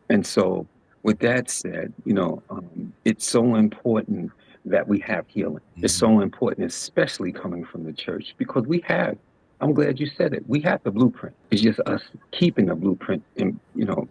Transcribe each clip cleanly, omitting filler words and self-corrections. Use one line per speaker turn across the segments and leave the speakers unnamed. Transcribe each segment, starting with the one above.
And so, with that said, it's so important that we have healing. It's
Mhm.
so important, especially coming from the church, because I'm glad you said it. We have the blueprint. It's just us keeping the blueprint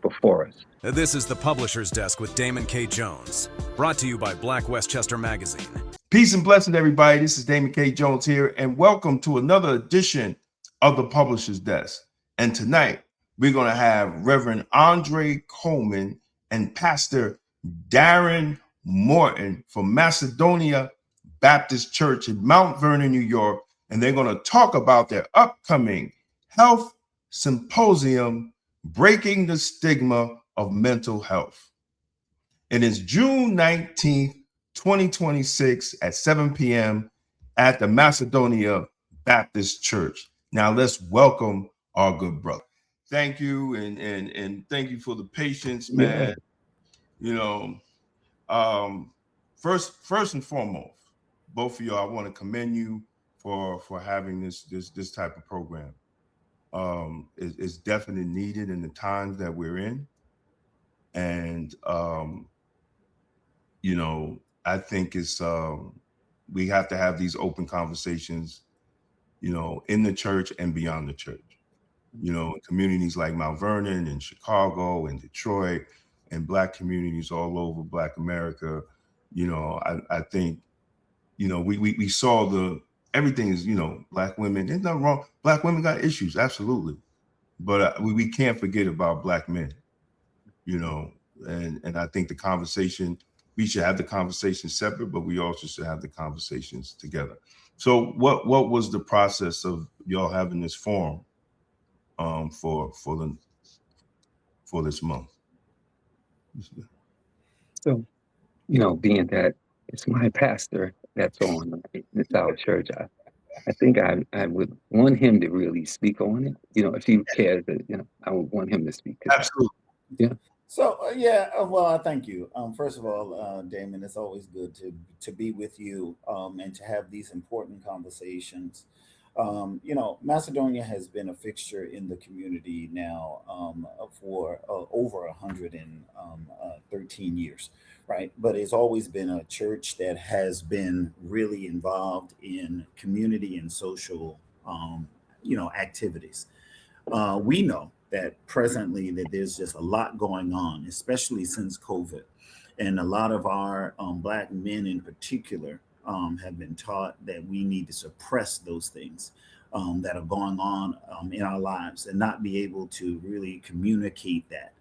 before us.
This is the Publisher's Desk with Damon K. Jones, brought to you by Black Westchester Magazine.
Peace and blessing, everybody. This is Damon K. Jones here, and welcome to another edition of the Publisher's Desk. And tonight, we're going to have Reverend Andre Coleman and Pastor Darren Morton from Macedonia Baptist Church in Mount Vernon, New York, and they're going to talk about their upcoming health symposium, Breaking the Stigma of Mental Health. It is June 19th, 2026 at 7 p.m. at the Macedonia Baptist Church. Now let's welcome our good brother. Thank you, and thank you for the patience, man.
Yeah.
You know, first and foremost, both of you, I want to commend you for having this type of program. It's definitely needed in the times that we're in, and I think it's we have to have these open conversations, in the church and beyond the church. In communities like Mount Vernon and Chicago and Detroit and Black communities all over Black America. I think, we saw everything is, Black women. There's nothing wrong. Black women got issues, absolutely. But we can't forget about Black men, and I think we should have the conversation separate, but we also should have the conversations together. So what was the process of y'all having this forum for this month?
So, being that it's my pastor that's on it's our church, I think I would want him to really speak on it. If he cares, I would want him to speak to that.
Absolutely.
Yeah.
So well, I thank you. First of all, Damon, it's always good to be with you and to have these important conversations. Macedonia has been a fixture in the community now for over 113 years, right? But it's always been a church that has been really involved in community and social, activities. We know that presently that there's just a lot going on, especially since COVID, and a lot of our Black men in particular have been taught that we need to suppress those things that are going on in our lives and not be able to really communicate that.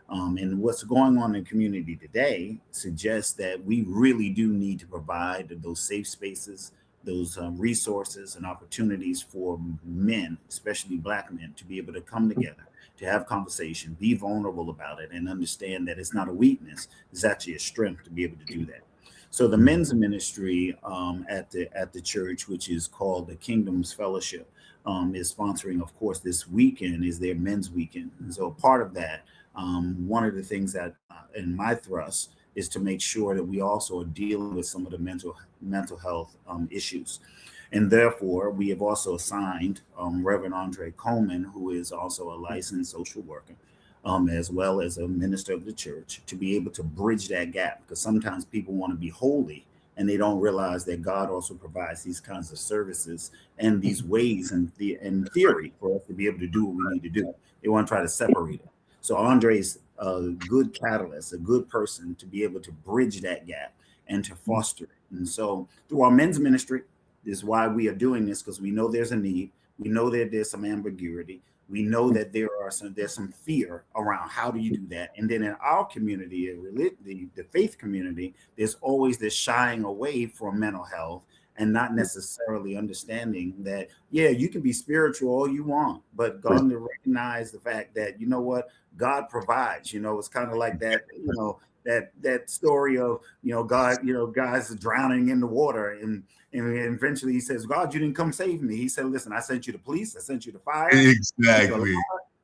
And what's going on in the community today suggests that we really do need to provide those safe spaces, those resources and opportunities for men, especially Black men, to be able to come together, to have conversation, be vulnerable about it, and understand that it's not a weakness; it's actually a strength to be able to do that. So the men's ministry at the church, which is called the Kingdom's Fellowship, is sponsoring, of course, this weekend is their men's weekend, and so part of that, one of the things that in my thrust is to make sure that we also are dealing with some of the mental health issues. And therefore, we have also assigned Reverend Andre Coleman, who is also a licensed social worker, as well as a minister of the church, to be able to bridge that gap. Because sometimes people want to be holy and they don't realize that God also provides these kinds of services and these ways and theory for us to be able to do what we need to do. They want to try to separate it. So Andre's a good catalyst, a good person to be able to bridge that gap and to foster it. And so through our men's ministry, is why we are doing this, because we know there's a need. We know that there's some ambiguity. We know that there's some fear around how do you do that. And then in our community, the faith community, there's always this shying away from mental health and not necessarily understanding that, yeah, you can be spiritual all you want, but God to recognize the fact that, you know what, God provides. It's kind of like that, that story of, God, guys drowning in the water, and eventually he says, God, you didn't come save me. He said, listen, I sent you the police, I sent you the fire,
Exactly.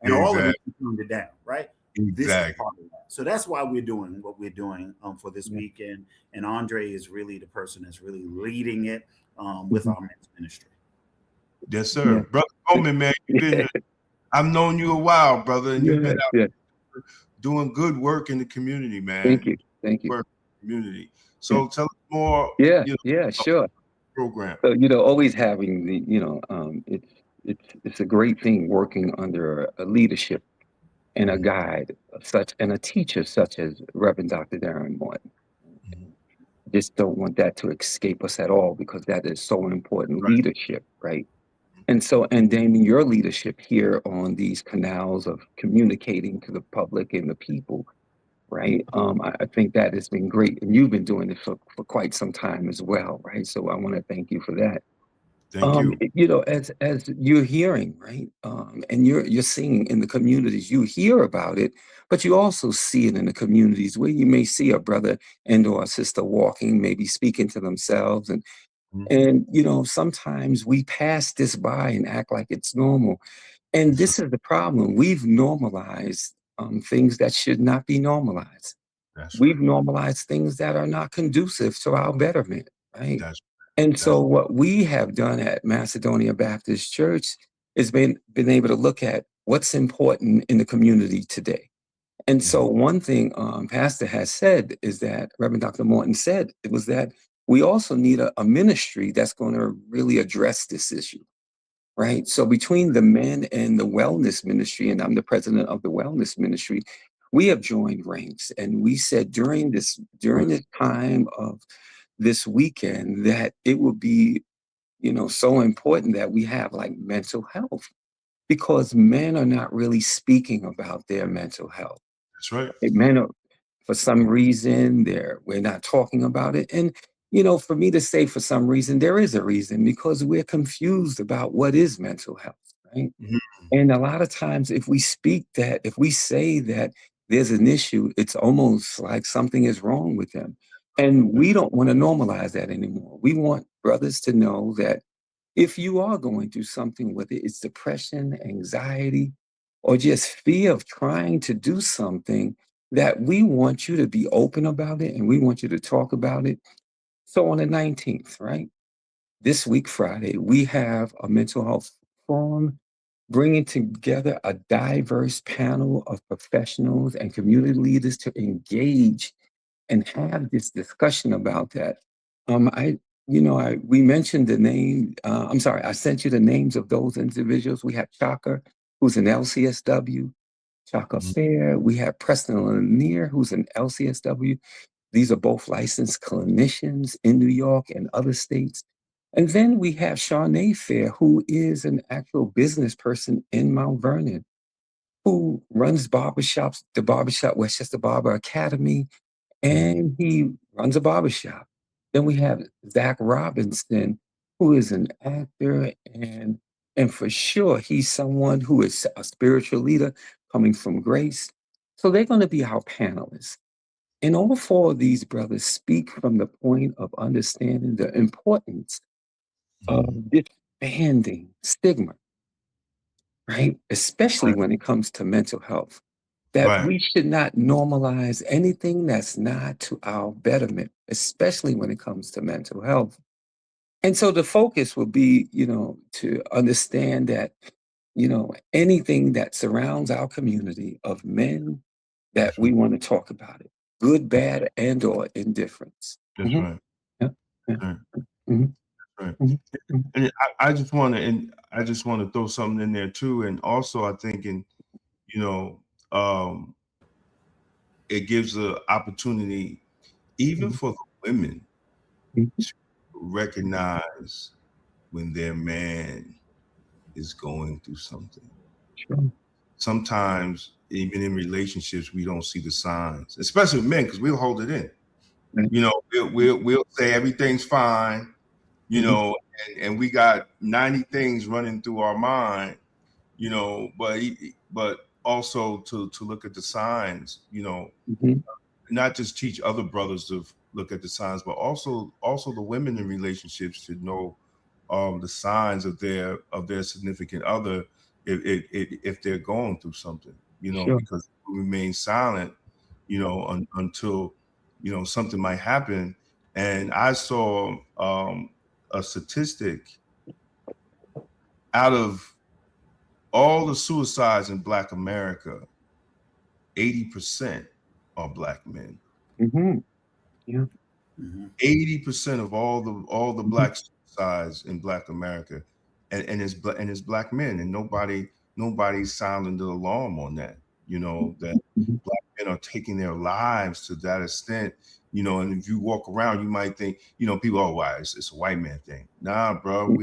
and all of it turned it down, right?
Exactly.
This is part of that. So that's why we're doing what we're doing for this weekend. And Andre is really the person that's really leading it with our men's ministry.
Yes, sir. Brother Coleman, man, I've known you a while, brother, and you've been out doing good work in the community,
Thank
man.
you. Thank you.
Work in the community.
Yeah.
So tell us more.
Yeah.
You know,
Yeah. Sure.
program.
So, always having it's a great thing working under a leadership and a guide such and a teacher such as Reverend Dr. Darren Martin. Just don't want that to escape us at all because that is so important.
Right.
Leadership, right? And Damon, your leadership here on these canals of communicating to the public and the people, right? I think that has been great. And you've been doing it for quite some time as well, right? So I want to thank you for that.
Thank you.
As you're hearing, right? And you're seeing in the communities, you hear about it, but you also see it in the communities where you may see a brother and or a sister walking, maybe speaking to themselves. And sometimes we pass this by and act like it's normal. And this is the problem. We've normalized things that should not be normalized.
That's
We've
right.
normalized things that are not conducive to our betterment, right?
That's
And
that's
so what we have done at Macedonia Baptist Church is been able to look at what's important in the community today. And so one thing Pastor has said is that Reverend Dr. Morton said it was that we also need a ministry that's going to really address this issue, right? So between the men and the wellness ministry, and I'm the president of the wellness ministry, we have joined ranks, and we said during this time of this weekend that it would be, so important that we have like mental health because men are not really speaking about their mental health.
right.
Men are, for some reason, we're not talking about it. And, for me to say for some reason, there is a reason because we're confused about what is mental health, right?
Mhm.
And a lot of times if we say that there's an issue, it's almost like something is wrong with them. And we don't want to normalize that anymore. We want brothers to know that if you are going through something, whether it's depression, anxiety, or just fear of trying to do something, that we want you to be open about it and we want you to talk about it. So on the 19th, right? This week, Friday, we have a mental health forum bringing together a diverse panel of professionals and community leaders to engage and have this discussion about that. We mentioned the name. I'm sorry, I sent you the names of those individuals. We have Chaka, who's an LCSW, Chaka Fair. We have Preston Lanier, who's an LCSW. These are both licensed clinicians in New York and other states. And then we have Shawnee Fair, who is an actual business person in Mount Vernon, who runs barbershops, the barbershop Westchester Barber Academy, and he runs a barbershop. Then we have Zach Robinson, who is an actor, and for sure he's someone who is a spiritual leader coming from grace. So they're going to be our panelists. And all four of these brothers speak from the point of understanding the importance of disbanding stigma, right? Especially when it comes to mental health. That
Right.
we should not normalize anything that's not to our betterment, especially when it comes to mental health. And so the focus will be, to understand that, anything that surrounds our community of men, that we want to talk about it, good, bad, and or indifference.
That's right.
Yeah, yeah.
Right.
Mhm,
Right.
mhm, mhm,
And I just want to throw something in there too. And also I think you know, um, it gives an opportunity even
mhm,
for the women
mhm.
to recognize when their man is going through something.
Sure.
Sometimes, even in relationships, we don't see the signs, especially with men, because we'll hold it in.
Right.
We'll say everything's fine,
Mhm,
and we got 90 things running through our mind, but also to look at the signs,
mhm.
not just teach other brothers to look at the signs, but also the women in relationships should know the signs of their significant other if they're going through something,
Sure.
because we remain silent, until something might happen. And I saw a statistic out of all the suicides in Black America, 80% are black men.
Mm-hmm. Yeah.
80% of all the black suicides in Black America, and it's black men, and nobody's sounding the alarm on that. You know, that
Mm-hmm.
black men are taking their lives to that extent. You know, and if you walk around, you might think, you know, people, oh, why it's a white man thing. Nah, bro,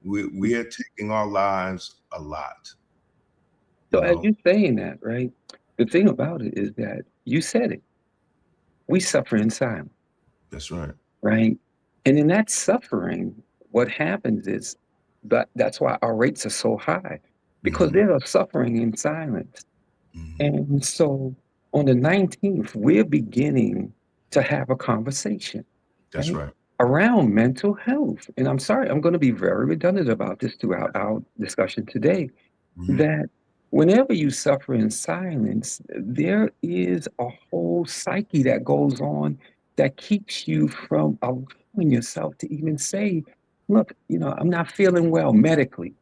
we're taking our lives a lot.
So
You
as
know,
you're saying that, right? The thing about it is that you said it. We suffer in silence,
that's right.
right? And in that suffering, what happens is that's why our rates are so high, because
Mm-hmm.
they are suffering in silence.
Mm-hmm.
And so on the 19th, we're beginning to have a conversation,
That's
right?
right.
Around mental health. And I'm sorry, I'm going to be very redundant about this throughout our discussion today,
Mm-hmm.
that whenever you suffer in silence, there is a whole psyche that goes on that keeps you from allowing yourself to even say, look, I'm not feeling well medically,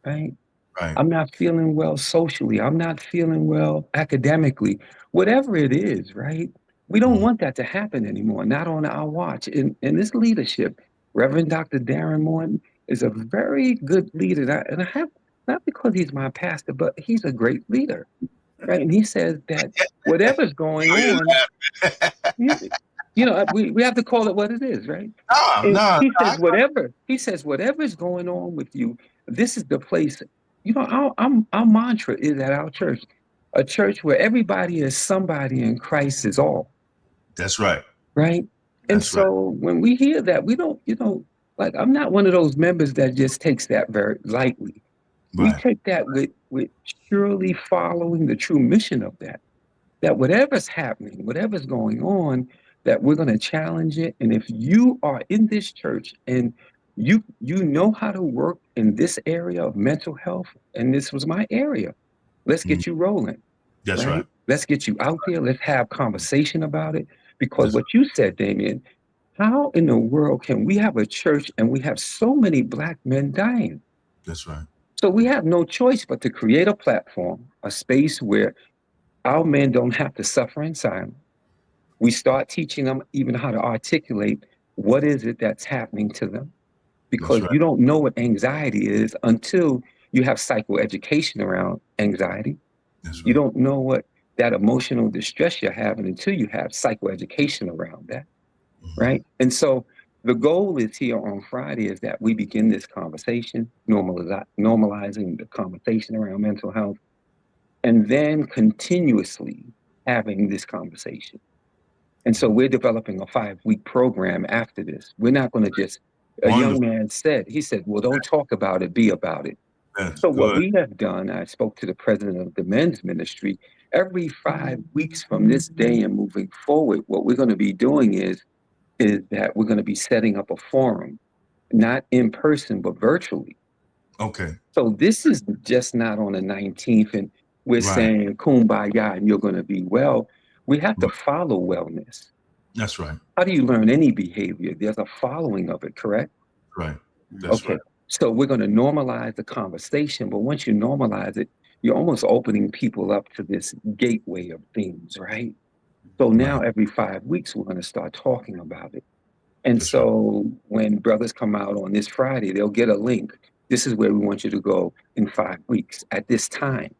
right?
Right.
I'm not feeling well socially. I'm not feeling well academically. Whatever it is, right? We don't
Mm-hmm.
want that to happen anymore, not on our watch. In this leadership, Reverend Dr. Darren Morton is a very good leader. And I have, not because he's my pastor, but he's a great leader, right? And he says that whatever's going on, you, we have to call it what it is, right?
No,
And
no,
he says, whatever is going on with you, this is the place. Our mantra is at our church, a church where everybody is somebody and Christ is all,
that's right.
right? And
That's right.
so when we hear that, we don't, like, I'm not one of those members that just takes that very lightly. We
Right.
take that with surely following the true mission of that whatever's happening, whatever's going on, that we're going to challenge it. And if you are in this church and you know how to work in this area of mental health, and this was my area, let's
Mm,
get you rolling,
that's right.
right? Let's get you out there. Let's have conversation about it. Because
That's
what you said, Damien, how in the world can we have a church and we have so many Black men dying?
that's right.
So we have no choice but to create a platform, a space where our men don't have to suffer in silence. We start teaching them even how to articulate what is it that's happening to them,
That's
because
right.
you don't know what anxiety is until you have psychoeducation around anxiety.
That's
You
right.
don't know what that emotional distress you're having until you have psychoeducation around that,
Mhm.
right? And so the goal is here on Friday is that we begin this conversation, normalizing the conversation around mental health, and then continuously having this conversation. And so we're developing a 5-week program after this. We're not going to just, a young
Wonderful.
man said, he said, well, don't talk about it, be about it.
That's
So what
good.
we have done, I spoke to the president of the men's ministry, every 5 weeks from this day and moving forward, what we're going to be doing is that we're going to be setting up a forum, not in person, but virtually.
Okay.
So this is just not on the 19th and we're
Right.
saying kumbaya and you're going to be well. We have to
Right.
follow wellness.
That's right.
How do you learn any behavior? There's a following of it, correct?
Right. That's
Okay.
right.
So we're going to normalize the conversation, but once you normalize it, you're almost opening people up to this gateway of things, right? So now
Right.
every 5 weeks, we're going to start talking about it. And
That's right.
so when brothers come out on this Friday, they'll get a link. This is where we want you to go in 5 weeks at this time,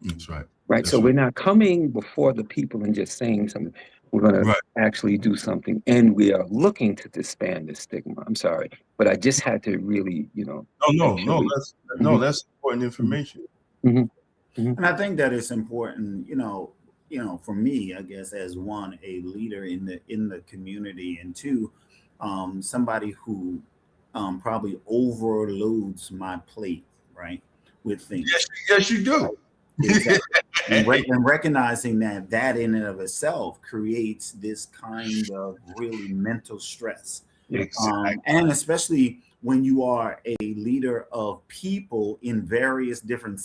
That's right.
right? So
That's right.
we're not coming before the people and just saying something. We're going to
Right.
actually do something, and we are looking to disband the stigma. I'm sorry, but I just had to really,
No,
make sure
no,
we. Mhm,
that's important
mhm,
information.
mhm, mhm,
And I think that it's important, for me, I guess, as one, a leader in the community, and two, somebody who probably overloads my plate, right, with
Yes,
things.
yes, you do.
Exactly. And recognizing that in and of itself creates this kind of really mental stress.
Exactly.
And especially when you are a leader of people in various different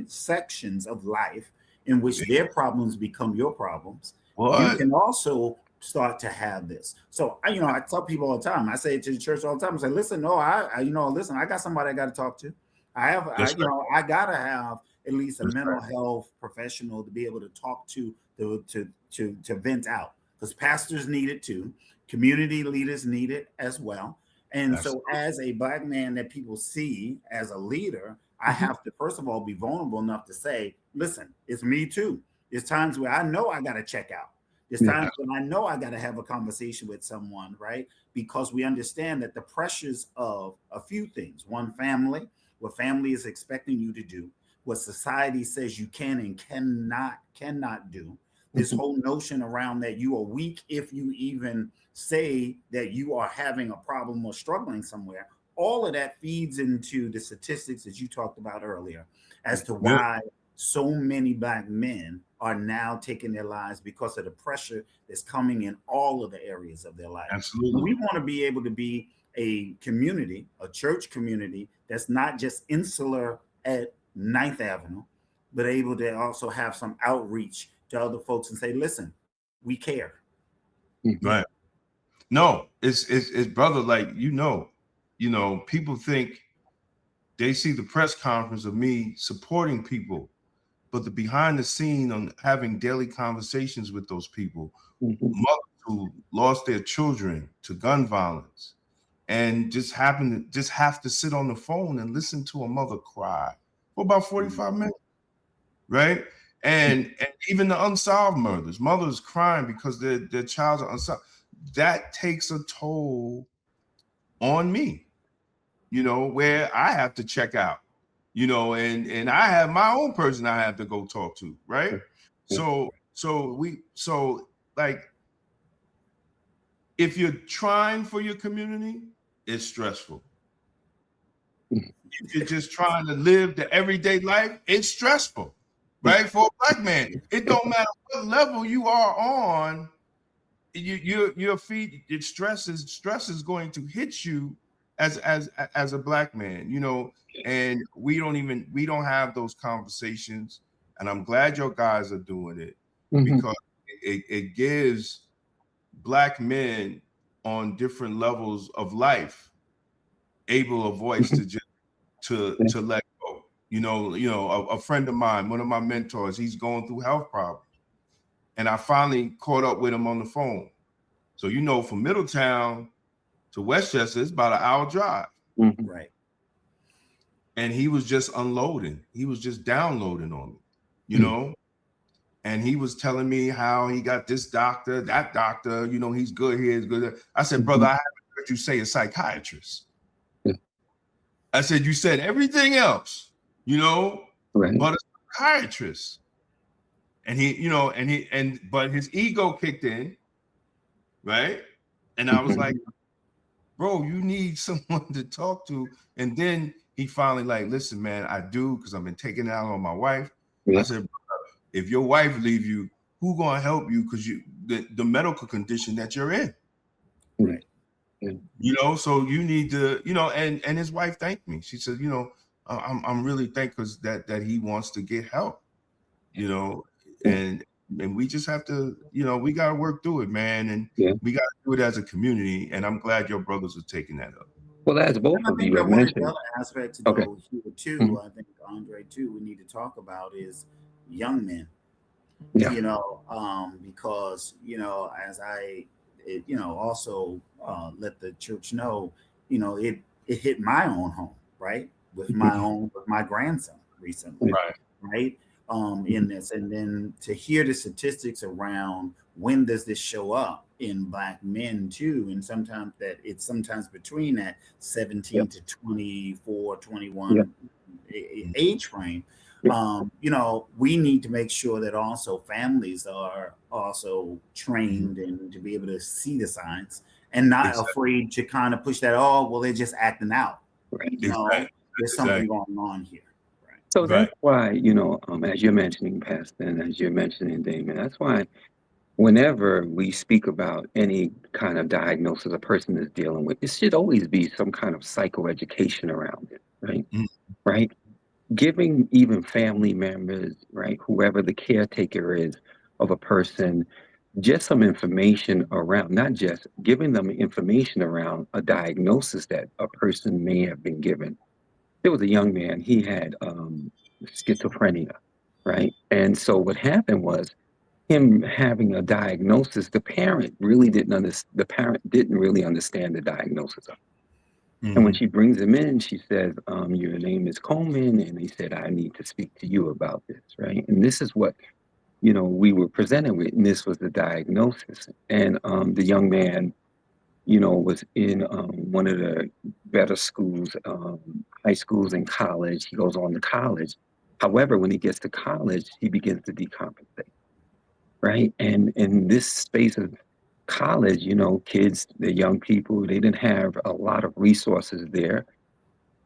sections of life in which their problems become your problems, you
What?
can also start to have this. So I tell people all the time, I say it to the church all the time, I say, listen, no, listen, I got somebody I got to talk to. I have,
That's right.
I gotta have at least a mental health professional to be able to talk to vent out, because pastors need it too, community leaders need it as well. And so as a Black man that people see as a leader, I have to first of all be vulnerable enough to say, listen, it's me too. There's times where I know I got to check out. There's times when I know I got to have a conversation with someone, right? Because we understand that the pressures of a few things: one, family, what family is expecting you to do, what society says you can and cannot do. This whole notion around that you are weak if you even say that you are having a problem or struggling somewhere. All of that feeds into the statistics that you talked about earlier as to why so many Black men are now taking their lives, because of the pressure that's coming in all of the areas of their life.
Absolutely.
We want to be able to be a community, a church community that's not just insular at 9th Avenue, but able to also have some outreach to other folks and say, listen, we care.
Right. No, it's brother, like, people think they see the press conference of me supporting people, but the behind the scene on having daily conversations with those people, mothers who lost their children to gun violence and just have to sit on the phone and listen to a mother cry for about 45 minutes, right? And even the unsolved murders, mothers crying because their child's are unsolved. That takes a toll on me, where I have to check out, and I have my own person I have to go talk to, right? So like, if you're trying for your community, it's stressful. If you're just trying to live the everyday life, it's stressful, right? For a Black man, it don't matter what level you are on, your feet, stress is going to hit you as a Black man, and we don't have those conversations. And I'm glad your guys are doing it, because it gives Black men on different levels of life able a voice to just to let go. A friend of mine, one of my mentors, he's going through health problems, and I finally caught up with him on the phone. So from Middletown to Westchester, it's about an hour drive.
Right.
And he was just unloading. He was just downloading on me, And he was telling me how he got this doctor, that doctor, he's good here, he's good there. I said, brother, I haven't heard you say a psychiatrist. I said, you said everything else, but a psychiatrist. And but his ego kicked in, right? And I was like, bro, you need someone to talk to. And then he finally like, listen, man, I do, because I've been taking it out on my wife. I said, if your wife leave you, who gonna help you? Because the medical condition that you're in.
Right.
So you need to, and his wife thanked me. She said, I'm really thankful that he wants to get help, and we just have to, we got to work through it, man. And we got to do it as a community. And I'm glad your brothers are taking that up.
Well, as both of you have mentioned.
Another aspect to go here too, I think, Andre, too, we need to talk about is young men. Because, as I, also let the church know, it hit my own home, right? With my grandson recently, right? In this, and then to hear the statistics around when does this show up in Black men too, and sometimes between that 17 to 24, 21 age frame. We need to make sure that also families are also trained and to be able to see the signs and not afraid to kind of push that, they're just acting out. Right. There's something going on here. Right.
So that's why, as you're mentioning, Pastor, and as you're mentioning, Damon, that's why whenever we speak about any kind of diagnosis a person is dealing with, it should always be some kind of psychoeducation around it, right? Right? Giving even family members, right, whoever the caretaker is of a person, just some information around, not just giving them information around a diagnosis that a person may have been given. There was a young man, he had schizophrenia, right? And so what happened was him having a diagnosis, the parent didn't really understand the diagnosis of it. And when she brings him in, she says, your name is Coleman. And he said, I need to speak to you about this, right? And this is what, we were presented with, and this was the diagnosis. And the young man, was in one of the better schools, high schools and college. He goes on to college. However, when he gets to college, he begins to decompensate, right? And in this space of college, kids, the young people, they didn't have a lot of resources there.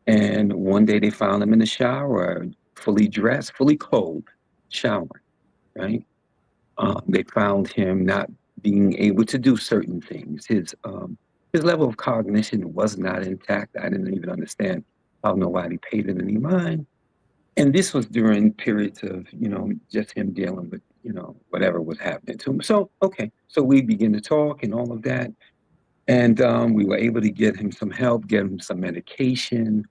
And one day they found him in the shower, fully dressed, fully clothed, showering, right? They found him not being able to do certain things. His level of cognition was not intact. I didn't even understand how nobody paid it any mind. And this was during periods of, just him dealing with, whatever was happening to him. So, okay. So we began to talk and all of that. And we were able to get him some help, get him some medication.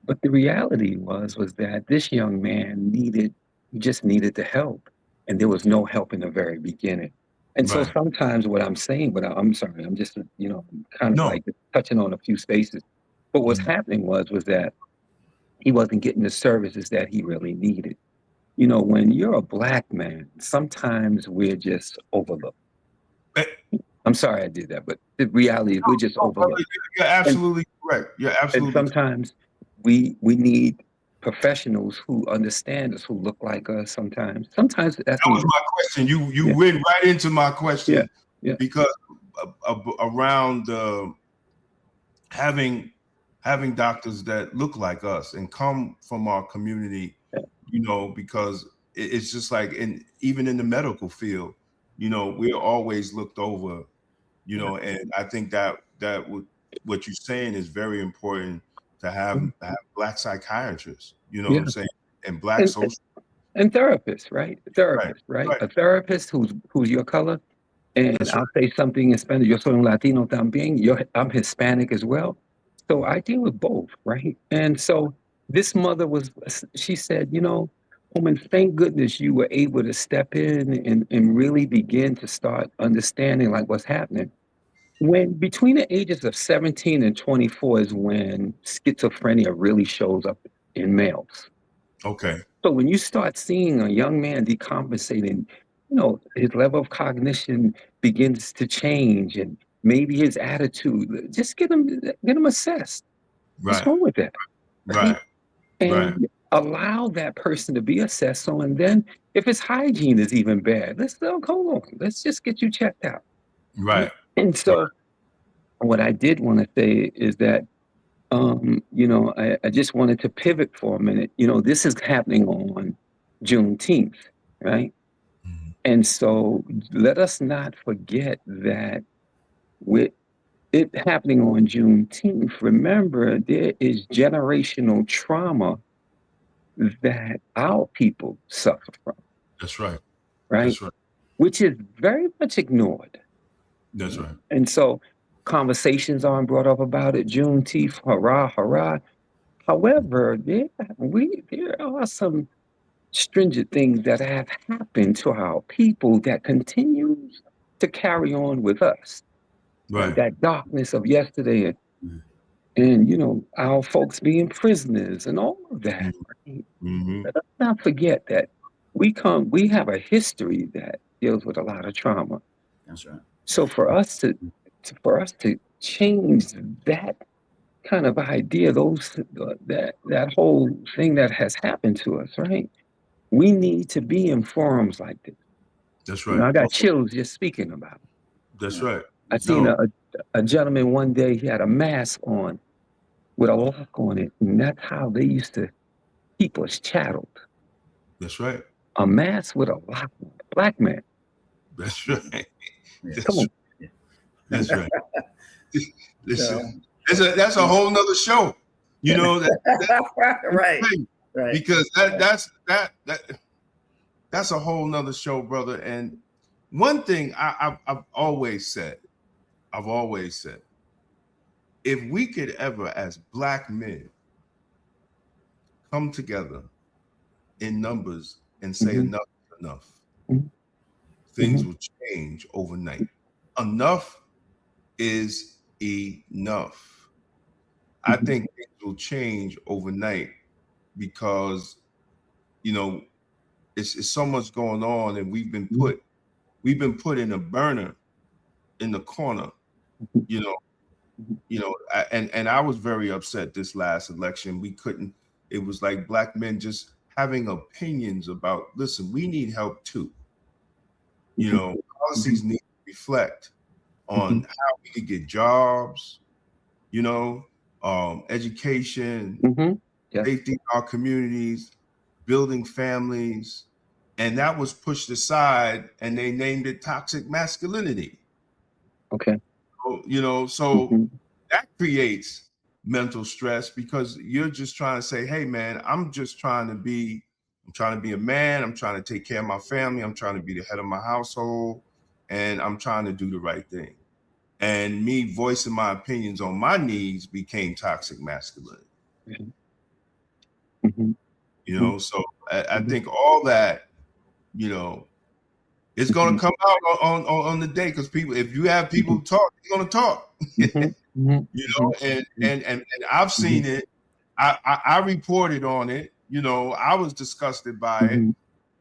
But the reality was that this young man just needed the help. And there was no help in the very beginning. And so sometimes what I'm saying, but I'm sorry, I'm just, kind of like touching on a few spaces. But what's happening was that he wasn't getting the services that he really needed. When you're a Black man, sometimes we're just overlooked. I'm sorry I did that, but the reality is we're just overlooked.
You're absolutely correct. You're absolutely
and sometimes we need professionals who understand us, who look like us sometimes. Sometimes that's
that was my question. You went right into my question.
Yeah.
Because around having doctors that look like us and come from our community, because it's just like, even in the medical field, we're always looked over, and I think that what you're saying is very important, to have Black psychiatrists, what I'm saying, and Black social
and therapists, right? Right? A therapist who's your color. And I'll say something in Spanish. Yo soy un Latino también. I'm Hispanic as well. So I deal with both, right? And so this mother she said, woman, thank goodness you were able to step in and really begin to start understanding like what's happening. When between the ages of 17 and 24 is when schizophrenia really shows up in males.
Okay.
So when you start seeing a young man decompensating, his level of cognition begins to change, and maybe his attitude, just get him assessed. What's wrong with that?
Right.
And allow that person to be assessed. So, and then if his hygiene is even bad, hold on, let's just get you checked out.
Right.
And so what I did want to say is that, I just wanted to pivot for a minute. This is happening on Juneteenth, right? And so let us not forget that with it happening on Juneteenth, remember there is generational trauma that our people suffer from.
That's right.
Right?
That's right.
Which is very much ignored.
That's right.
And so conversations aren't brought up about it. Juneteenth, hurrah, hurrah. However, there are some stringent things that have happened to our people that continues to carry on with us.
Right.
That darkness of yesterday and our folks being prisoners and all of that. Right? Let us not forget that we have a history that deals with a lot of trauma.
That's right.
So for us to change that kind of idea, that whole thing that has happened to us, right? We need to be in forums like this.
That's right.
I got chills just speaking about it.
That's right.
I seen a gentleman one day, he had a mask on with a lock on it, and that's how they used to keep us chatteled.
That's right.
A mask with a lock on it. Black man.
That's right.
Come on.
That's right. That's a whole nother show.
Right.
Because that's a whole nother show, brother. And one thing I've always said, if we could ever, as Black men, come together in numbers and say enough is enough, things will change overnight. Enough is enough. I think things will change overnight because, you know, it's so much going on, and we've been put in a burner in the corner, you know. And I was very upset this last election. We couldn't. It was like black men just having opinions about. Listen, we need help too. You know, policies need to reflect on how we could get jobs. You know, education, safety in our communities, building families, and that was pushed aside, and they named it toxic masculinity.
Okay.
You know, so that creates mental stress because you're just trying to say, hey man, I'm trying to be a man, I'm trying to take care of my family, I'm trying to be the head of my household, and I'm trying to do the right thing. And me voicing my opinions on my needs became toxic masculinity. You know, so I think all that, you know, it's going to come out on the day, because people, if you have people talk, they're going to talk. You know, and I've seen it. I reported on it. You know, I was disgusted by it,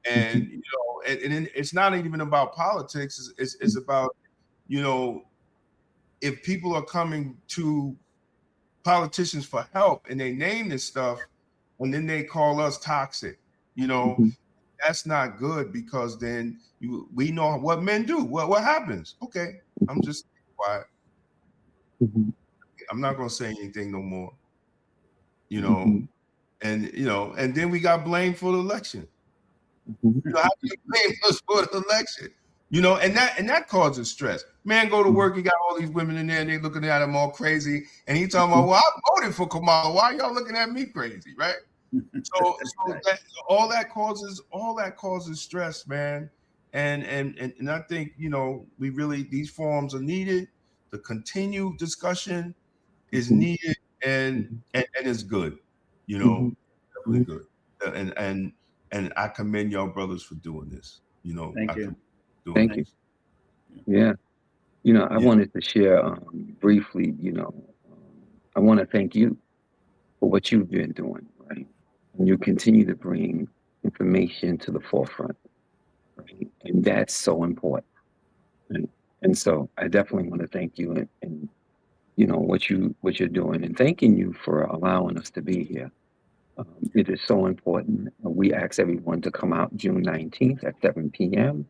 and you know, and it's not even about politics. It's about, you know, if people are coming to politicians for help and they name this stuff, and then they call us toxic, you know. That's not good, because then we know what men do. What happens? Okay, I'm just quiet. I'm not going to say anything no more. You know, and you know, and then we got blamed for the election. You know, how do you blame us for the election? You know, and that causes stress. Man, go to work, you got all these women in there, and they looking at him all crazy, and he talking about, well, I voted for Kamala. Why y'all looking at me crazy, right? So all that causes stress, man. And I think, you know, these forums are needed. The continued discussion is needed, and it's good, you know, definitely good. And I commend y'all brothers for doing this. You know,
Thank you.
Thank you. Yeah. You know, I wanted to share briefly, you know, I want to thank you for what you've been doing, right? And you continue to bring information to the forefront, right? And that's so important. Right? And so I definitely want to thank you, and you know what you're doing, and thanking you for allowing us to be here. It is so important. We ask everyone to come out June 19th at 7 p.m.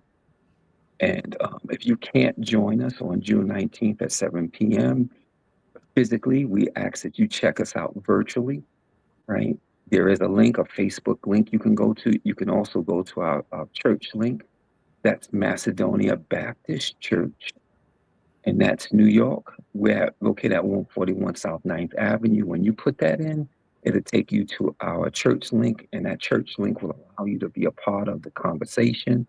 And if you can't join us on June 19th at 7 p.m. physically, we ask that you check us out virtually, right? There is a link, a Facebook link you can go to. You can also go to our church link. That's Macedonia Baptist Church, and that's New York. We're located at 141 South 9th Avenue. When you put that in, it'll take you to our church link, and that church link will allow you to be a part of the conversation.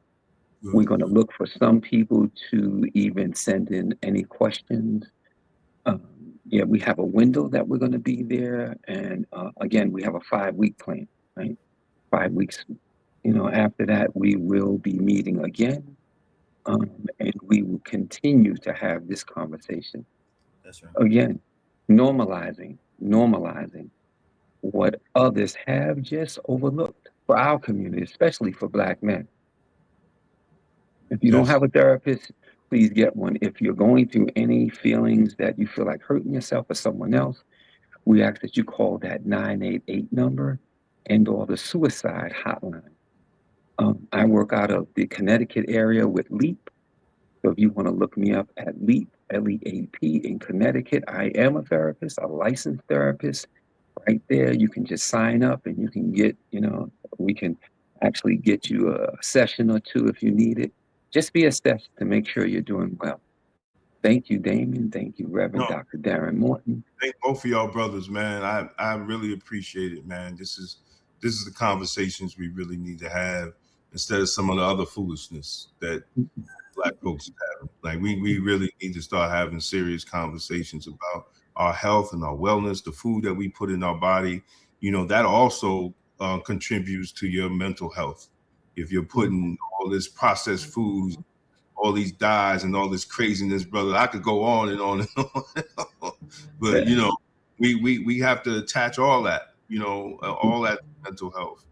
We're going to look for some people to even send in any questions. Yeah, we have a window that we're going to be there. And again, we have a 5-week plan, right? 5 weeks. You know, after that, we will be meeting again. And we will continue to have this conversation.
That's right.
Again, normalizing what others have just overlooked for our community, especially for Black men. If you don't have a therapist, please get one. If you're going through any feelings that you feel like hurting yourself or someone else, we ask that you call that 988 number and/or the suicide hotline. I work out of the Connecticut area with LEAP. So if you want to look me up at LEAP, L-E-A-P, in Connecticut, I am a therapist, a licensed therapist. Right there, you can just sign up and you can get, you know, we can actually get you a session or two if you need it. Just be assessed to make sure you're doing well. Thank you, Damon. Thank you, Reverend Dr. Darren Morton.
Thank both of y'all brothers, man. I really appreciate it, man. This is the conversations we really need to have, instead of some of the other foolishness that Black folks have. Like we really need to start having serious conversations about our health and our wellness, the food that we put in our body. You know, that also contributes to your mental health. If you're putting all this processed foods, all these dyes and all this craziness, brother, I could go on and on and on. But you know, we have to attach all that, you know, all that to mental health,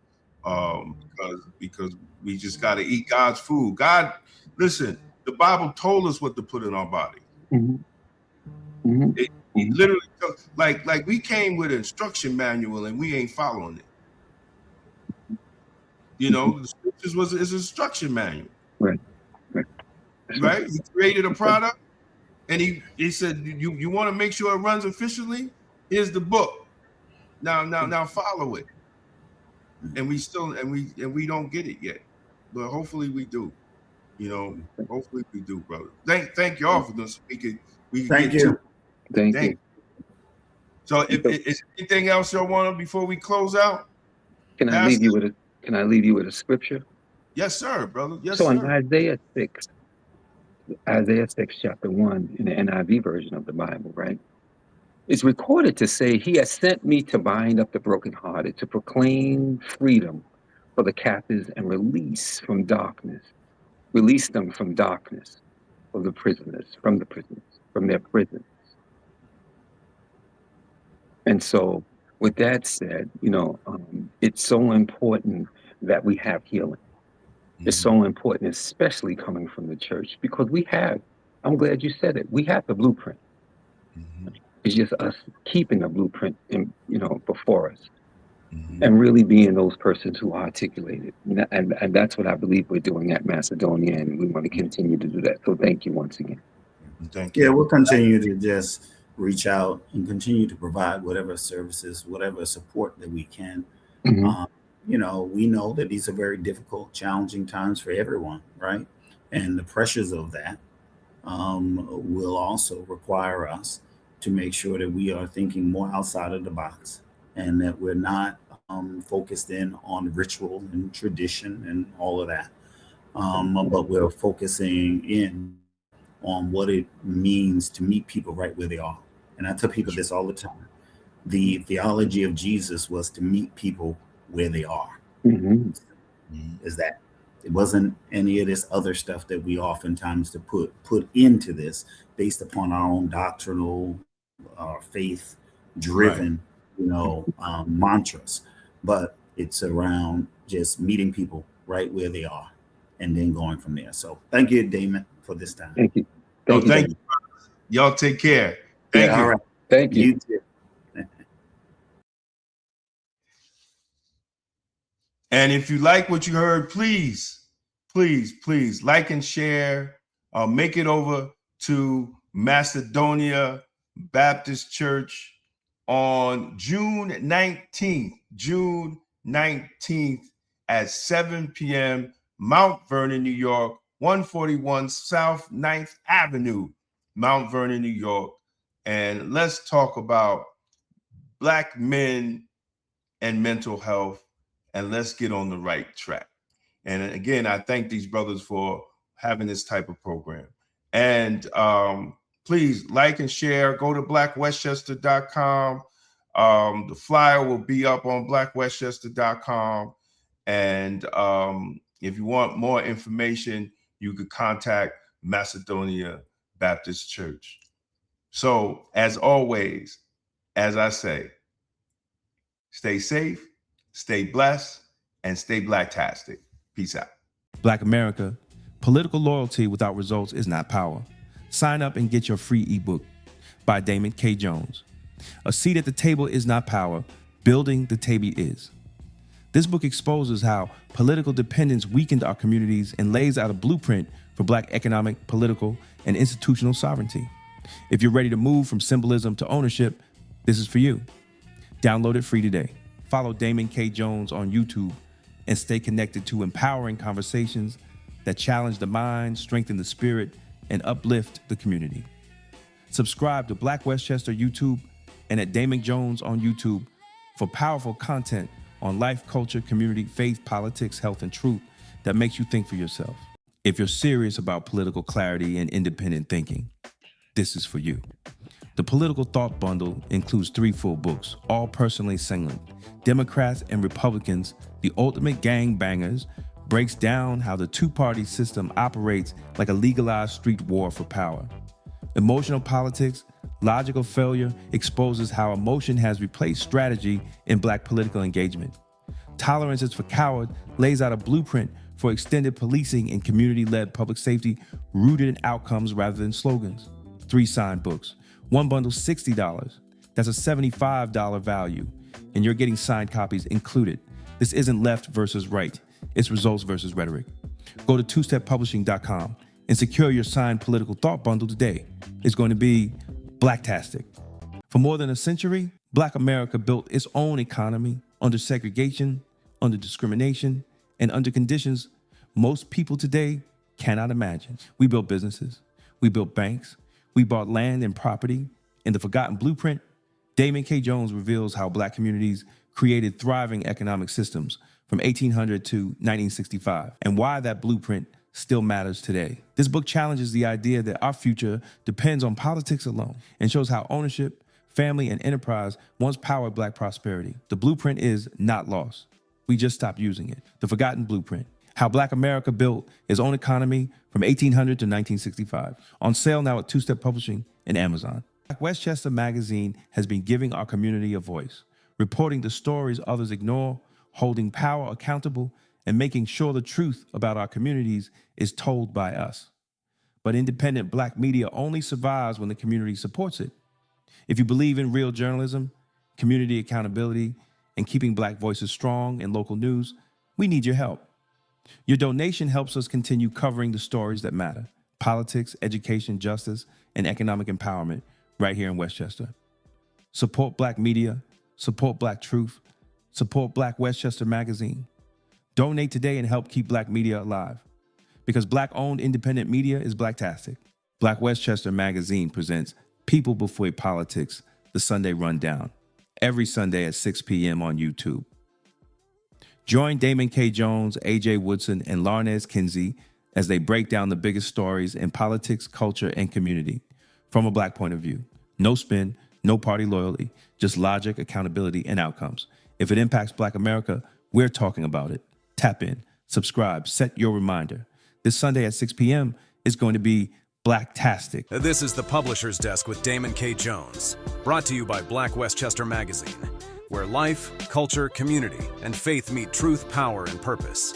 because we just got to eat God's food. God, listen, the Bible told us what to put in our body. It literally, like we came with an instruction manual and we ain't following it. You know, the scriptures is an instruction manual.
Right.
Right? He created a product and he said, you want to make sure it runs efficiently? Here's the book. Now follow it. And we don't get it yet. But hopefully we do. You know, hopefully we do, brother. Thank y'all for this. We can
Thank
get
you.
to
Thank you.
So is anything else y'all want before we close out?
Can I leave you with a scripture?
Yes, sir, brother. Yes,
so
sir.
In Isaiah 6, chapter 1, in the NIV version of the Bible, right? It's recorded to say, he has sent me to bind up the brokenhearted, to proclaim freedom for the captives and release them from darkness for the prisoners, from their prisons. And so with that said, you know, it's so important that we have healing. It's so important, especially coming from the church, because I'm glad you said it, we have the blueprint. It's just us keeping the blueprint before us and really being those persons who articulate it. And that's what I believe we're doing at Macedonia, and we want to continue to do that. So thank you once again.
Thank you.
Yeah, we'll continue to just reach out and continue to provide whatever services, whatever support that we can. You know, we know that these are very difficult, challenging times for everyone, right? And the pressures of that will also require us to make sure that we are thinking more outside of the box and that we're not focused in on ritual and tradition and all of that. But we're focusing in on what it means to meet people right where they are. And I tell people this all the time. The theology of Jesus was to meet people where they are. Is that it wasn't any of this other stuff that we oftentimes to put into this based upon our own doctrinal faith driven, mantras, but it's around just meeting people right where they are and then going from there. So thank you, Damon, for this time.
Thank you.
Thank you. Y'all take care. Thank you.
All right.
Thank you.
You too.
And if you like what you heard, please like and share. Make it over to Macedonia Baptist Church on June 19th at 7 p.m. Mount Vernon, New York, 141 South 9th Avenue, Mount Vernon, New York. And let's talk about Black men and mental health, and let's get on the right track. And again, I thank these brothers for having this type of program. And please like and share. Go to blackwestchester.com. The flyer will be up on blackwestchester.com. And if you want more information, you could contact Macedonia Baptist Church. So as always, as I say, stay safe, stay blessed, and stay blacktastic. Peace out.
Black America, political loyalty without results is not power. Sign up and get your free ebook by Damon K. Jones. A seat at the table is not power. Building the table is. This book exposes how political dependence weakened our communities and lays out a blueprint for Black economic, political, and institutional sovereignty. If you're ready to move from symbolism to ownership, this is for you. Download it free today. Follow Damon K. Jones on YouTube and stay connected to empowering conversations that challenge the mind, strengthen the spirit, and uplift the community. Subscribe to Black Westchester YouTube and at Damon Jones on YouTube for powerful content on life, culture, community, faith, politics, health, and truth that makes you think for yourself. If you're serious about political clarity and independent thinking, this is for you. The Political Thought Bundle includes 3 full books, all personally singling. Democrats and Republicans, the Ultimate Gangbangers, breaks down how the two-party system operates like a legalized street war for power. Emotional Politics, Logical Failure exposes how emotion has replaced strategy in Black political engagement. Tolerance is for Coward lays out a blueprint for extended policing and community-led public safety rooted in outcomes rather than slogans. 3 signed books. One bundle $60. That's a $75 value, and you're getting signed copies included. This isn't left versus right. It's results versus rhetoric. Go to twosteppublishing.com and secure your signed Political Thought Bundle today. It's going to be Blacktastic. For more than a century, Black America built its own economy under segregation, under discrimination, and under conditions most people today cannot imagine. We built businesses. We built banks. We bought land and property. In The Forgotten Blueprint, Damon K. Jones reveals how Black communities created thriving economic systems from 1800 to 1965, and why that blueprint still matters today. This book challenges the idea that our future depends on politics alone, and shows how ownership, family, and enterprise once powered Black prosperity. The blueprint is not lost. We just stopped using it. The Forgotten Blueprint, how Black America built its own economy from 1800 to 1965. On sale now at Two Step Publishing and Amazon. Westchester Magazine has been giving our community a voice, reporting the stories others ignore, holding power accountable, and making sure the truth about our communities is told by us. But independent Black media only survives when the community supports it. If you believe in real journalism, community accountability, and keeping Black voices strong in local news, we need your help. Your donation helps us continue covering the stories that matter: politics, education, justice, and economic empowerment right here in Westchester. Support Black media, support Black truth, support Black Westchester Magazine. Donate today and help keep Black media alive. Because Black-owned independent media is Blacktastic. Black Westchester Magazine presents People Before Politics, the Sunday Rundown, every Sunday at 6 p.m. on YouTube. Join Damon K. Jones, AJ Woodson, and Larnez Kinsey as they break down the biggest stories in politics, culture, and community from a Black point of view. No spin, no party loyalty, just logic, accountability, and outcomes. If it impacts Black America, we're talking about it. Tap in, subscribe, set your reminder. This Sunday at 6 p.m. is going to be Blacktastic.
This is the Publisher's Desk with Damon K. Jones, brought to you by Black Westchester Magazine, where life, culture, community, and faith meet truth, power, and purpose.